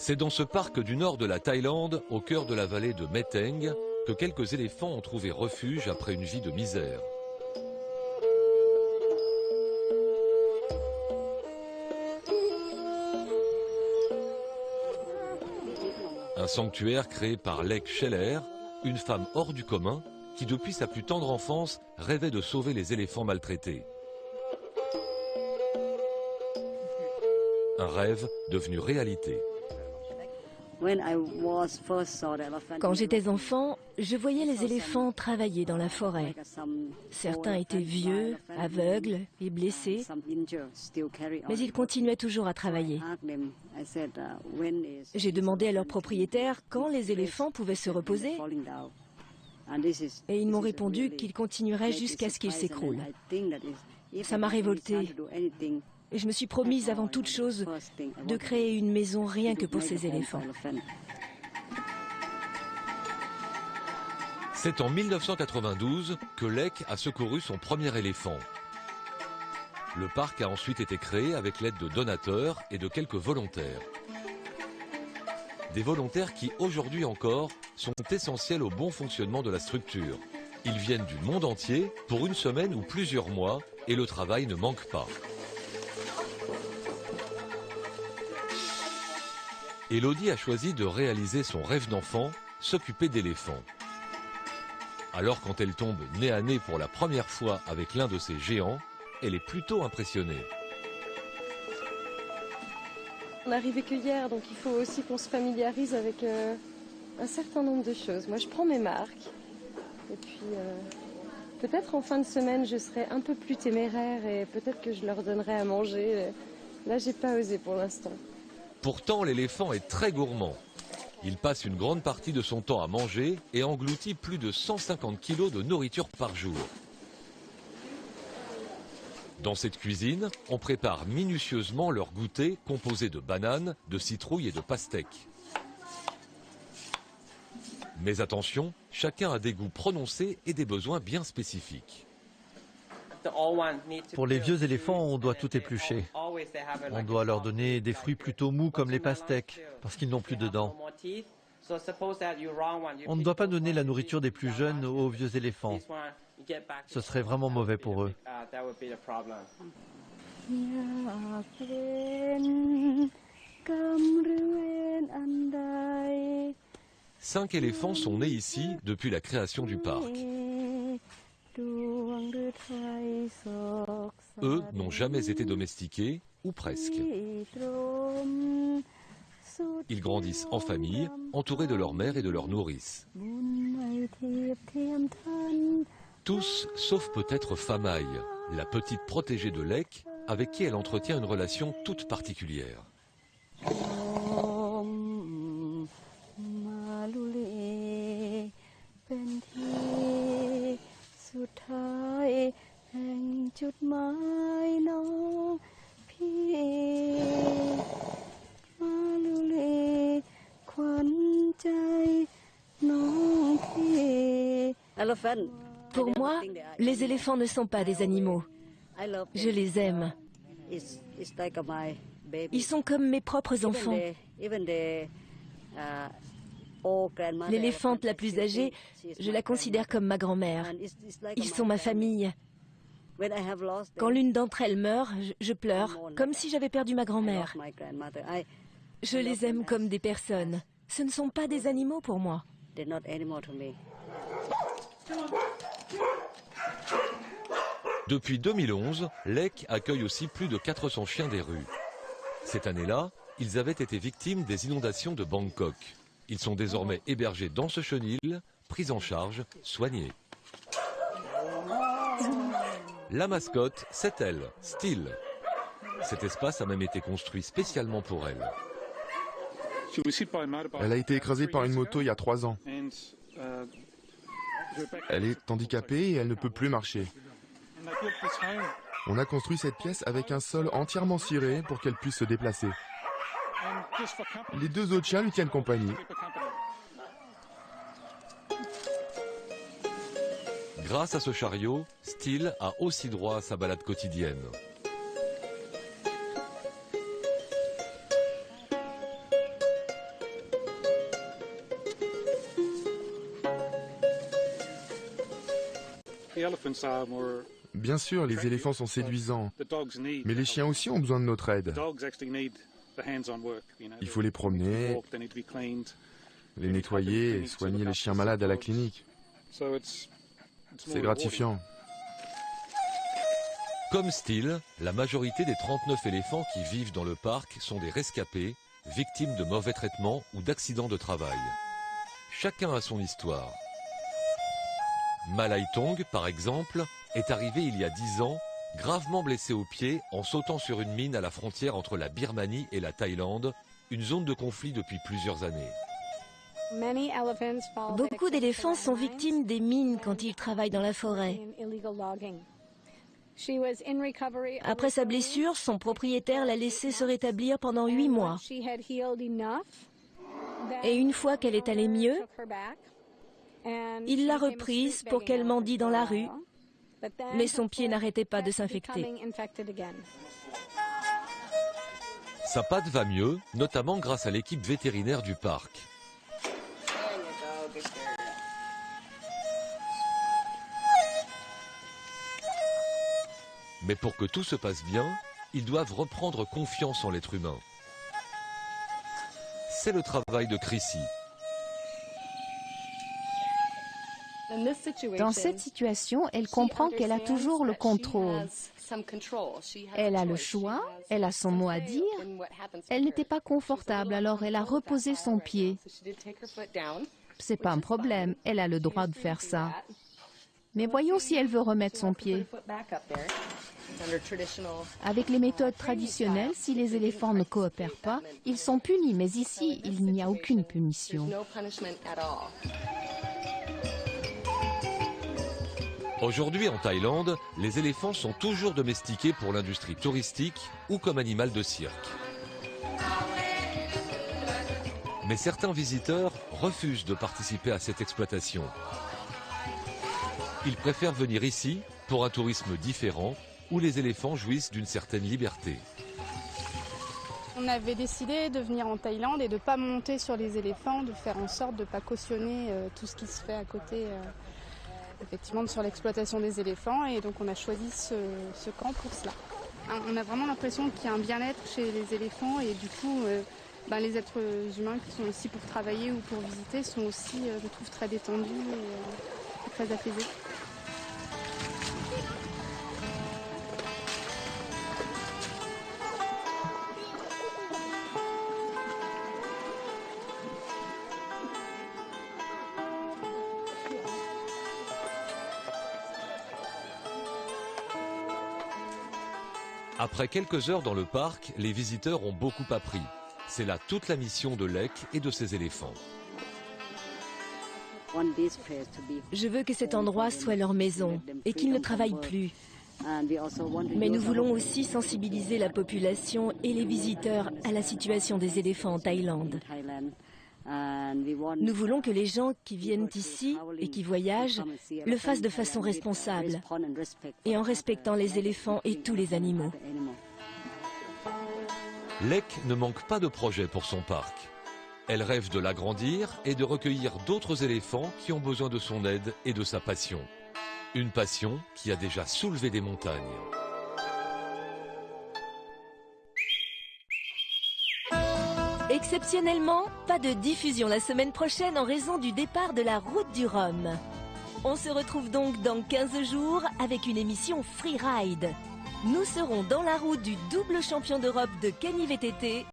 C'est dans ce parc du nord de la Thaïlande, au cœur de la vallée de Mae Taeng, que quelques éléphants ont trouvé refuge après une vie de misère. Un sanctuaire créé par Lek Scheller, une femme hors du commun, qui depuis sa plus tendre enfance rêvait de sauver les éléphants maltraités. Un rêve devenu réalité. Quand j'étais enfant, je voyais les éléphants travailler dans la forêt. Certains étaient vieux, aveugles et blessés, mais ils continuaient toujours à travailler. J'ai demandé à leur propriétaire quand les éléphants pouvaient se reposer, et ils m'ont répondu qu'ils continueraient jusqu'à ce qu'ils s'écroulent. Ça m'a révoltée. Et je me suis promise avant toute chose de créer une maison rien que pour ces éléphants. C'est en 1992 que Lek a secouru son premier éléphant. Le parc a ensuite été créé avec l'aide de donateurs et de quelques volontaires. Des volontaires qui, aujourd'hui encore, sont essentiels au bon fonctionnement de la structure. Ils viennent du monde entier pour une semaine ou plusieurs mois et le travail ne manque pas. Elodie a choisi de réaliser son rêve d'enfant, s'occuper d'éléphants. Alors quand elle tombe nez à nez pour la première fois avec l'un de ces géants, elle est plutôt impressionnée. On est arrivé que hier, donc il faut aussi qu'on se familiarise avec un certain nombre de choses. Moi je prends mes marques, et puis peut-être en fin de semaine je serai un peu plus téméraire et peut-être que je leur donnerai à manger. Là j'ai pas osé pour l'instant. Pourtant, l'éléphant est très gourmand. Il passe une grande partie de son temps à manger et engloutit plus de 150 kilos de nourriture par jour. Dans cette cuisine, on prépare minutieusement leur goûter composé de bananes, de citrouilles et de pastèques. Mais attention, chacun a des goûts prononcés et des besoins bien spécifiques. Pour les vieux éléphants, on doit tout éplucher. On doit leur donner des fruits plutôt mous comme les pastèques, parce qu'ils n'ont plus de dents. On ne doit pas donner la nourriture des plus jeunes aux vieux éléphants. Ce serait vraiment mauvais pour eux. 5 éléphants sont nés ici depuis la création du parc. Eux n'ont jamais été domestiqués, ou presque. Ils grandissent en famille, entourés de leur mère et de leur nourrice. Tous, sauf peut-être Famaï, la petite protégée de Lek, avec qui elle entretient une relation toute particulière. Pour moi, les éléphants ne sont pas des animaux. Je les aime. Ils sont comme mes propres enfants. L'éléphante la plus âgée, je la considère comme ma grand-mère. Ils sont ma famille. Quand l'une d'entre elles meurt, je pleure, comme si j'avais perdu ma grand-mère. Je les aime comme des personnes. Ce ne sont pas des animaux pour moi. Depuis 2011, Lek accueille aussi plus de 400 chiens des rues. Cette année-là, ils avaient été victimes des inondations de Bangkok. Ils sont désormais hébergés dans ce chenil, pris en charge, soignés. La mascotte, c'est elle, Still. Cet espace a même été construit spécialement pour elle. Elle a été écrasée par une moto il y a 3 ans. Elle est handicapée et elle ne peut plus marcher. On a construit cette pièce avec un sol entièrement ciré pour qu'elle puisse se déplacer. Les 2 autres chiens lui tiennent compagnie. Grâce à ce chariot, Still a aussi droit à sa balade quotidienne. Bien sûr, les éléphants sont séduisants, mais les chiens aussi ont besoin de notre aide. Il faut les promener, les nettoyer et soigner les chiens malades à la clinique. C'est gratifiant. Comme Steele, la majorité des 39 éléphants qui vivent dans le parc sont des rescapés, victimes de mauvais traitements ou d'accidents de travail. Chacun a son histoire. Malai Tong, par exemple, est arrivé il y a 10 ans, gravement blessé au pied en sautant sur une mine à la frontière entre la Birmanie et la Thaïlande, une zone de conflit depuis plusieurs années. Beaucoup d'éléphants sont victimes des mines quand ils travaillent dans la forêt. Après sa blessure, son propriétaire l'a laissée se rétablir pendant 8 mois. Et une fois qu'elle est allée mieux, il l'a reprise pour qu'elle mendie dans la rue, mais son pied n'arrêtait pas de s'infecter. Sa patte va mieux, notamment grâce à l'équipe vétérinaire du parc. Mais pour que tout se passe bien, ils doivent reprendre confiance en l'être humain. C'est le travail de Chrissy. Dans cette situation, elle comprend qu'elle a toujours le contrôle. Elle a le choix, elle a son mot à dire. Elle n'était pas confortable, alors elle a reposé son pied. C'est pas un problème, elle a le droit de faire ça. Mais voyons si elle veut remettre son pied. Avec les méthodes traditionnelles, si les éléphants ne coopèrent pas, ils sont punis, mais ici, il n'y a aucune punition. Aujourd'hui en Thaïlande, les éléphants sont toujours domestiqués pour l'industrie touristique ou comme animal de cirque. Mais certains visiteurs refusent de participer à cette exploitation. Ils préfèrent venir ici pour un tourisme différent où les éléphants jouissent d'une certaine liberté. On avait décidé de venir en Thaïlande et de ne pas monter sur les éléphants, de faire en sorte de ne pas cautionner tout ce qui se fait à côté, effectivement, sur l'exploitation des éléphants. Et donc on a choisi ce camp pour cela. On a vraiment l'impression qu'il y a un bien-être chez les éléphants et du coup, les êtres humains qui sont ici pour travailler ou pour visiter sont aussi, je trouve, très détendus et très apaisés. Après quelques heures dans le parc, les visiteurs ont beaucoup appris. C'est là toute la mission de Lek et de ses éléphants. Je veux que cet endroit soit leur maison et qu'ils ne travaillent plus. Mais nous voulons aussi sensibiliser la population et les visiteurs à la situation des éléphants en Thaïlande. Nous voulons que les gens qui viennent ici et qui voyagent le fassent de façon responsable et en respectant les éléphants et tous les animaux. Lek ne manque pas de projet pour son parc. Elle rêve de l'agrandir et de recueillir d'autres éléphants qui ont besoin de son aide et de sa passion. Une passion qui a déjà soulevé des montagnes. Exceptionnellement, pas de diffusion la semaine prochaine en raison du départ de la Route du Rhum. On se retrouve donc dans 15 jours avec une émission Free Ride. Nous serons dans la roue du double champion d'Europe de Kenny VTT,